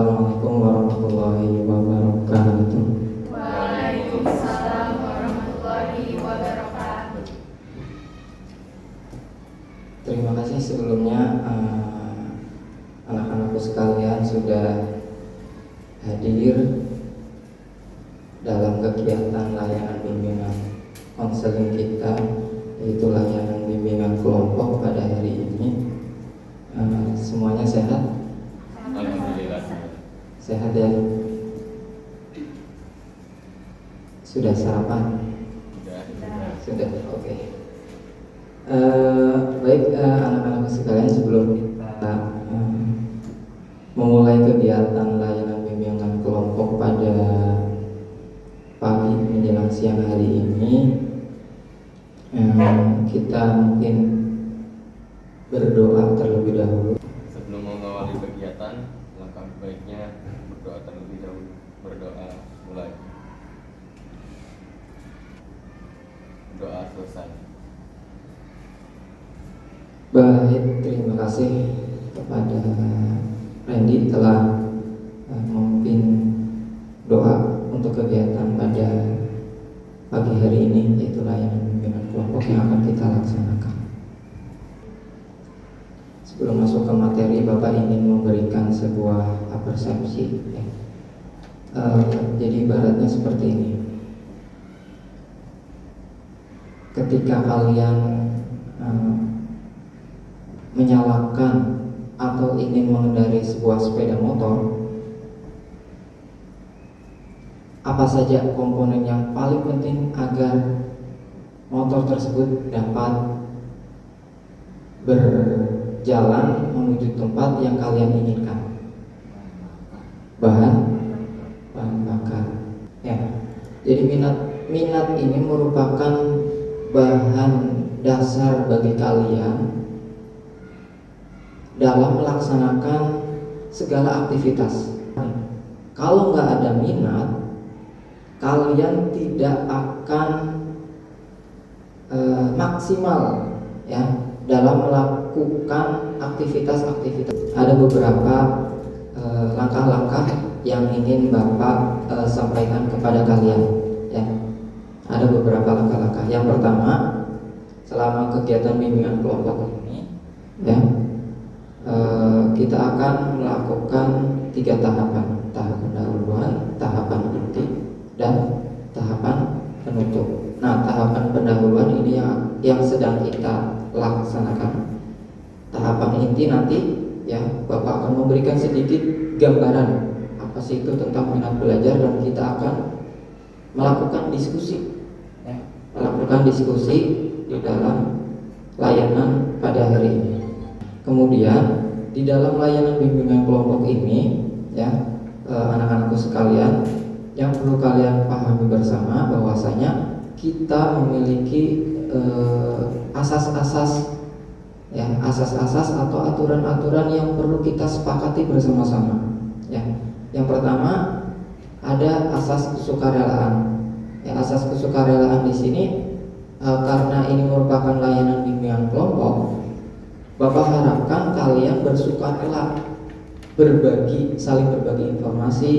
Assalamualaikum warahmatullahi wabarakatuh. Waalaikumsalam warahmatullahi wabarakatuh. Terima kasih sebelumnya anak-anakku sekalian sudah hadir dalam kegiatan layanan bimbingan konseling kita, yaitu layanan bimbingan kelompok pada hari ini. Semuanya sehat? Alhamdulillah. Sehat ya? Sudah sarapan? Sudah, oke. Baik, anak-anak sekalian, sebelum kita memulai kegiatan layanan bimbingan kelompok pada pagi menjelang siang hari ini, kita mungkin berdoa terlebih dahulu. Sebelum mengawali kegiatan, langkah baiknya berdoa terlebih dahulu. Berdoa mulai. Doa selesai. Baik, terima kasih kepada Randy telah memimpin doa untuk kegiatan pada pagi hari ini, yaitu layanan bimbingan kelompok yang akan kita laksanakan. Sebelum masuk ke materi, Bapak ingin memberikan sebuah persepsi ya. Jadi ibaratnya seperti ini. Ketika kalian menyalakan atau ingin mengendarai sebuah sepeda motor, apa saja komponen yang paling penting agar motor tersebut dapat berjalan menuju tempat yang kalian inginkan? Bahan bakar ya. Jadi minat ini merupakan bahan dasar bagi kalian dalam melaksanakan segala aktivitas. Kalau nggak ada minat, kalian tidak akan maksimal ya dalam melakukan aktivitas-aktivitas. Ada beberapa langkah-langkah yang ingin Bapak sampaikan kepada kalian ya. Ada beberapa langkah-langkah. Yang pertama, selama kegiatan bimbingan kelompok ini ya, kita akan melakukan 3 tahapan: tahap pendahuluan, tahapan inti, dan tahapan penutup. Nah, tahapan pendahuluan ini yang sedang kita laksanakan. Tahapan inti nanti ya, Bapak akan memberikan sedikit gambaran apa sih itu tentang minat belajar, dan kita akan melakukan diskusi ya, melakukan diskusi di dalam layanan pada hari ini. Kemudian di dalam layanan bimbingan kelompok ini ya, anak-anakku sekalian, yang perlu kalian pahami bersama bahwasanya kita memiliki asas-asas ya, asas-asas atau aturan-aturan yang perlu kita sepakati bersama-sama ya. Yang pertama ada asas kesukarelaan ya. Asas kesukarelaan di sini karena ini merupakan layanan bimbingan kelompok, Bapak harapkan kalian bersukarela, saling berbagi informasi,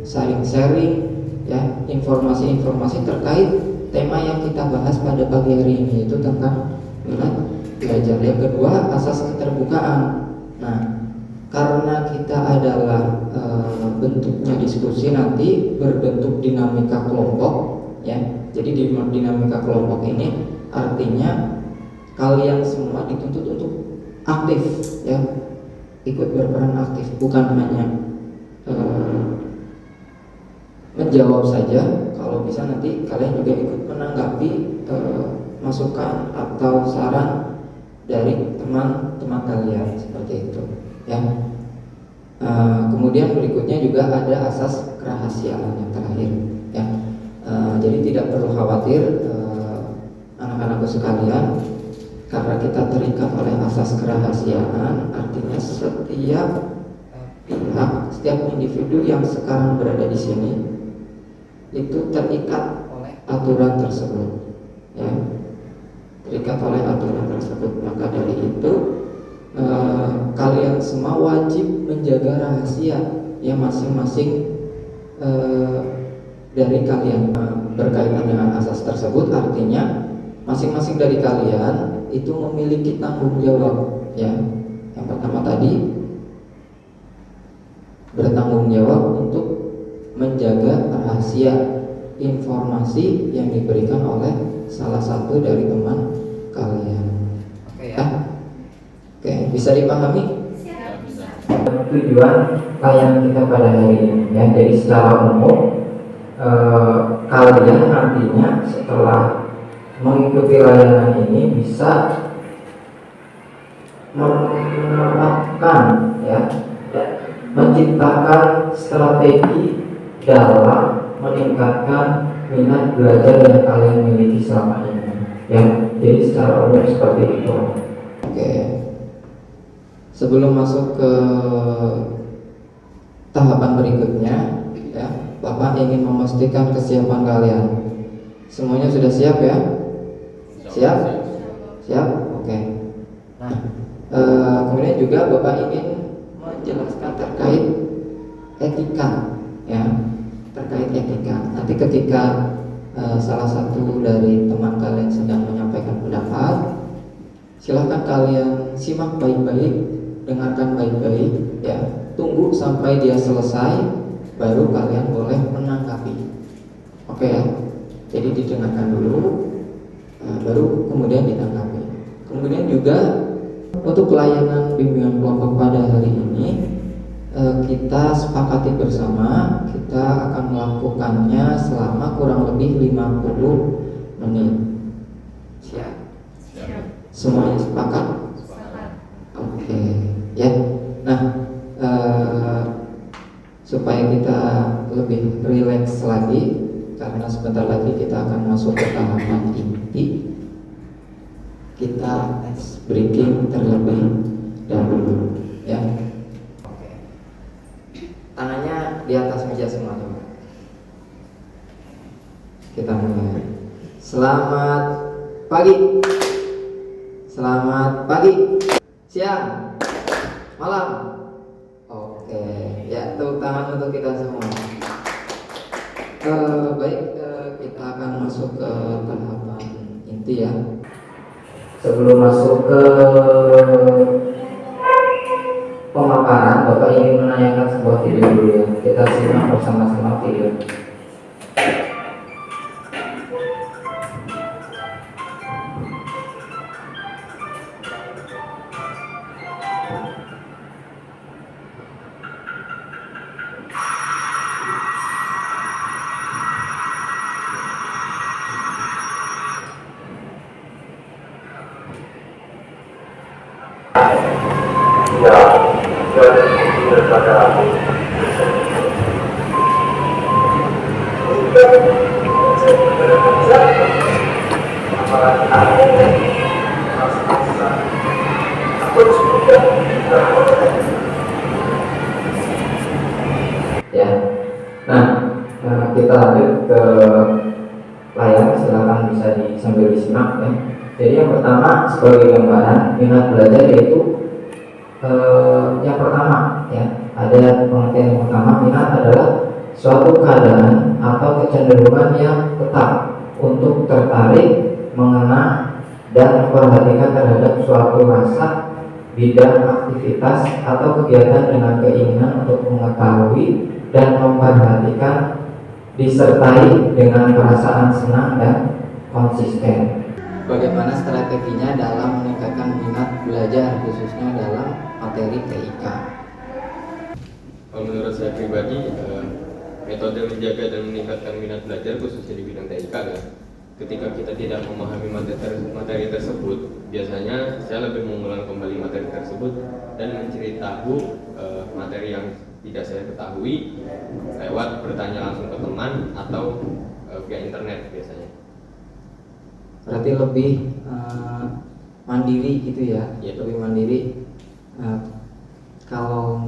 saling sharing ya, informasi-informasi terkait tema yang kita bahas pada pagi hari ini, yaitu tentang minat belajar. Yang kedua, asas keterbukaan. Nah, karena kita adalah bentuknya diskusi, nanti berbentuk dinamika kelompok ya. Jadi di dinamika kelompok ini artinya kalian semua dituntut untuk aktif ya, ikut berperan aktif, bukan hanya menjawab saja. Kalau bisa nanti kalian juga ikut menanggapi masukan atau saran dari teman-teman kalian, seperti itu ya. Kemudian berikutnya juga ada asas kerahasiaan yang terakhir ya. Jadi tidak perlu khawatir anak-anakku sekalian, karena kita terikat oleh asas kerahasiaan, artinya setiap pihak, setiap individu yang sekarang berada di sini itu terikat oleh aturan tersebut ya, terikat oleh aturan tersebut. Maka dari itu kalian semua wajib menjaga rahasia yang masing-masing dari kalian. Berkaitan dengan asas tersebut artinya masing-masing dari kalian itu memiliki tanggung jawab, ya. Yang pertama tadi bertanggung jawab untuk menjaga rahasia informasi yang diberikan oleh salah satu dari teman kalian. Oke ya. Oke, bisa dipahami? Ya, bisa. Tujuan layanan kita pada hari ini, ya. Jadi secara umum kalian nantinya setelah mengikuti layanan ini bisa menerapkan, ya, dan menciptakan strategi dalam meningkatkan minat belajar yang kalian miliki selama ini, ya. Jadi secara umum seperti itu. Oke. Sebelum masuk ke tahapan berikutnya, ya, Bapak ingin memastikan kesiapan kalian. Semuanya sudah siap, ya? Siap? Siap? Oke. Nah, kemudian juga Bapak ingin menjelaskan terkait etika, ya, terkait etika. Nanti ketika salah satu dari teman kalian sedang menyampaikan pendapat, silahkan kalian simak baik-baik, dengarkan baik-baik, ya. Tunggu sampai dia selesai, baru kalian boleh menanggapi. Oke, ya. Jadi didengarkan dulu, baru kemudian ditanggapi. Kemudian juga untuk pelayanan bimbingan kelompok pada hari ini, kita sepakati bersama kita akan melakukannya selama kurang lebih 50 menit. Siap? Siap. Semuanya sepakat? Oke, ya. Nah, supaya kita lebih rileks lagi, karena sebentar lagi kita akan masuk ke tahapan inti, kita ice breaking terlebih dahulu, ya. Oke. Tangannya di atas meja semuanya. Kita mulai. Selamat pagi. Selamat pagi. Siang. Malam. Oke, ya, tepuk tangan untuk kita semua. Baik, kita akan masuk ke tahapan inti, ya. Sebelum masuk ke pemaparan, Bapak ingin menanyakan sebuah video dulu, ya. Kita simak bersama-sama video. Ya, nah, kita lanjut ke layar. Silakan bisa sambil disimak, ya. Jadi yang pertama sebagai gambaran minat belajar yaitu yang pertama, ya, ada pengertian yang pertama. Minat adalah suatu keadaan atau kecenderungan yang tetap untuk tertarik, mengenal, dan memperhatikan terhadap suatu rasa, bidang aktivitas atau kegiatan dengan keinginan untuk mengetahui dan memperhatikan, disertai dengan perasaan senang dan konsisten. Bagaimana strateginya dalam meningkatkan minat belajar khususnya dalam materi TIK? Kalau menurut saya pribadi, metode menjaga dan meningkatkan minat belajar khususnya di bidang TIK adalah ketika kita tidak memahami materi tersebut, biasanya saya lebih mengulang kembali materi tersebut dan mencari tahu materi yang tidak saya ketahui lewat bertanya langsung ke teman atau via internet biasanya. Berarti lebih mandiri gitu, ya? Ya. Lebih mandiri. Kalau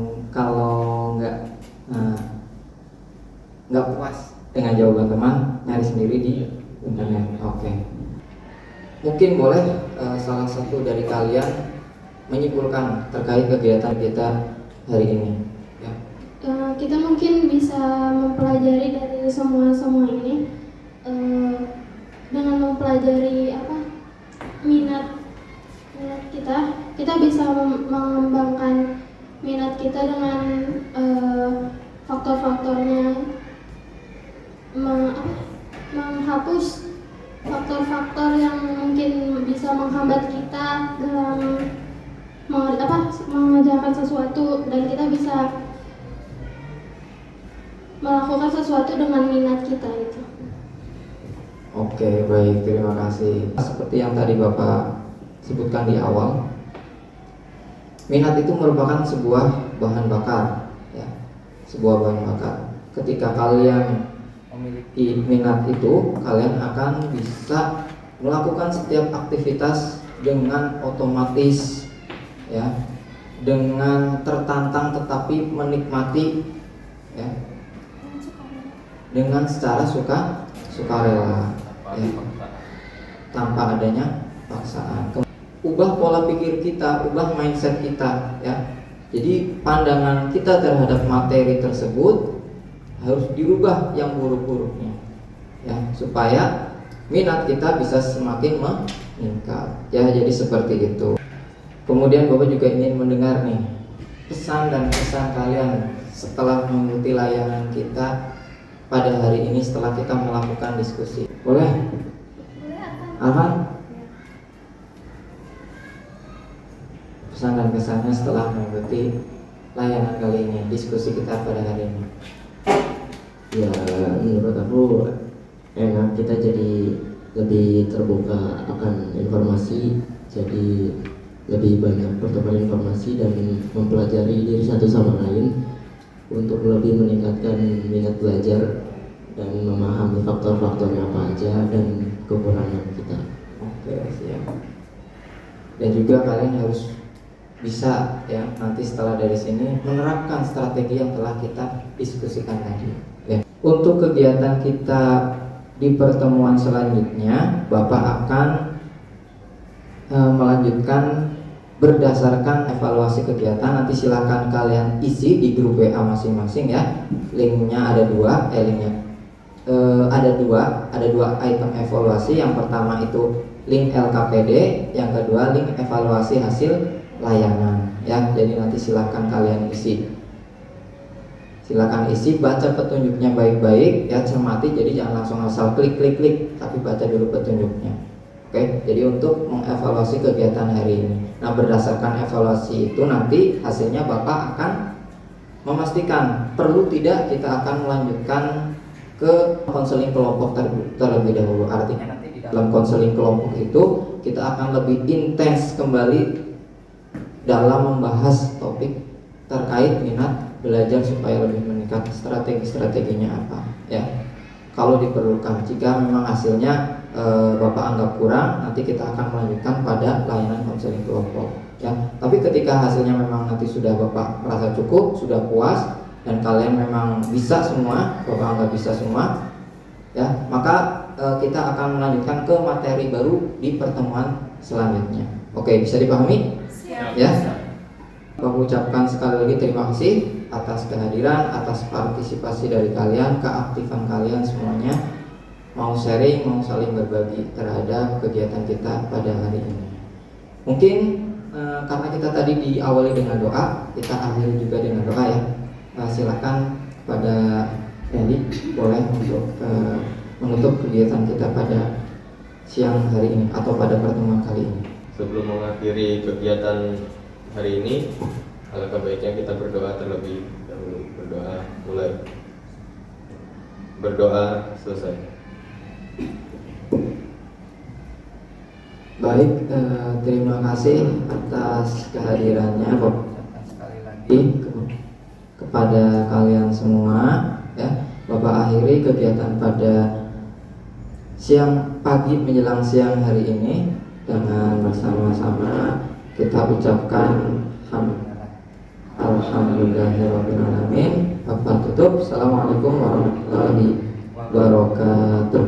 nggak puas dengan jawaban teman, nyari sendiri di internet. Oke. Mungkin boleh salah satu dari kalian menyimpulkan terkait kegiatan kita hari ini? Ya. Kita mungkin bisa mempelajari dari semua ini dengan mempelajari minat kita bisa mengembangkan minat kita dengan faktor-faktornya, menghapus faktor-faktor yang mungkin bisa menghambat kita dalam mengerjakan sesuatu, dan kita bisa melakukan sesuatu dengan minat kita itu. Oke, baik, terima kasih. Seperti yang tadi Bapak sebutkan di awal, minat itu merupakan sebuah bahan bakar, ya, sebuah bahan bakar. Ketika kalian memiliki minat itu, kalian akan bisa melakukan setiap aktivitas dengan otomatis, ya, dengan tertantang tetapi menikmati, ya, dengan secara sukarela, ya, tanpa adanya paksaan. Ubah pola pikir kita, ubah mindset kita, ya. Jadi pandangan kita terhadap materi tersebut harus dirubah yang buruk-buruknya, ya, supaya minat kita bisa semakin meningkat, ya. Jadi seperti itu. Kemudian Bapak juga ingin mendengar nih pesan dan kesan kalian setelah mengikuti layanan kita pada hari ini, setelah kita melakukan diskusi. Boleh? Arhan? Pesan dan kesannya setelah mengikuti layanan kali ini, diskusi kita pada hari ini. Ya, menurut aku enak, kita jadi lebih terbuka akan informasi, jadi lebih banyak pertukaran informasi dan mempelajari diri satu sama lain untuk lebih meningkatkan minat belajar dan memahami faktor-faktornya apa aja dan kekurangan kita. Oke, siap. Dan juga kalian harus bisa, ya, nanti setelah dari sini menerapkan strategi yang telah kita diskusikan tadi, ya. Untuk kegiatan kita di pertemuan selanjutnya, Bapak akan melanjutkan berdasarkan evaluasi kegiatan. Nanti silakan kalian isi di grup WA masing-masing, ya. Linknya ada dua, ada dua item evaluasi. Yang pertama itu link LKPD, yang kedua link evaluasi hasil layanan, ya. Jadi nanti silakan kalian isi. Silakan isi, baca petunjuknya baik-baik, ya, cermati. Jadi jangan langsung asal klik, tapi baca dulu petunjuknya. Oke, jadi untuk mengevaluasi kegiatan hari ini. Nah, berdasarkan evaluasi itu nanti hasilnya Bapak akan memastikan perlu tidak kita akan melanjutkan ke konseling kelompok terlebih dahulu. Artinya nanti di dalam konseling kelompok itu kita akan lebih intens kembali dalam membahas topik terkait minat belajar supaya lebih meningkat, strategi-strateginya apa, ya. Kalau diperlukan, jika memang hasilnya Bapak anggap kurang, nanti kita akan melanjutkan pada layanan konseling kelompok, ya. Tapi ketika hasilnya memang nanti sudah Bapak merasa cukup, sudah puas, dan kalian memang bisa semua, Bapak anggap bisa semua, ya, maka kita akan melanjutkan ke materi baru di pertemuan selanjutnya. Oke, bisa dipahami? Siap. Ya. Bapak ucapkan sekali lagi terima kasih atas kehadiran, atas partisipasi dari kalian, keaktifan kalian semuanya, mau sharing, mau saling berbagi terhadap kegiatan kita pada hari ini. Mungkin karena kita tadi diawali dengan doa, kita akhiri juga dengan doa, ya. Silakan pada Eli boleh untuk menutup kegiatan kita pada siang hari ini atau pada pertemuan kali ini. Sebelum mengakhiri kegiatan hari ini, alangkah baiknya kita berdoa terlebih dahulu. Berdoa mulai. Berdoa selesai. Baik, terima kasih atas kehadirannya Bapak. Sekali lagi kepada kalian semua, ya. Bapak akhiri kegiatan pada siang pagi menjelang siang hari ini dengan bersama-sama kita ucapkan alhamdulillahirabbil alamin. Bapak tutup. Assalamualaikum warahmatullahi wabarakatuh.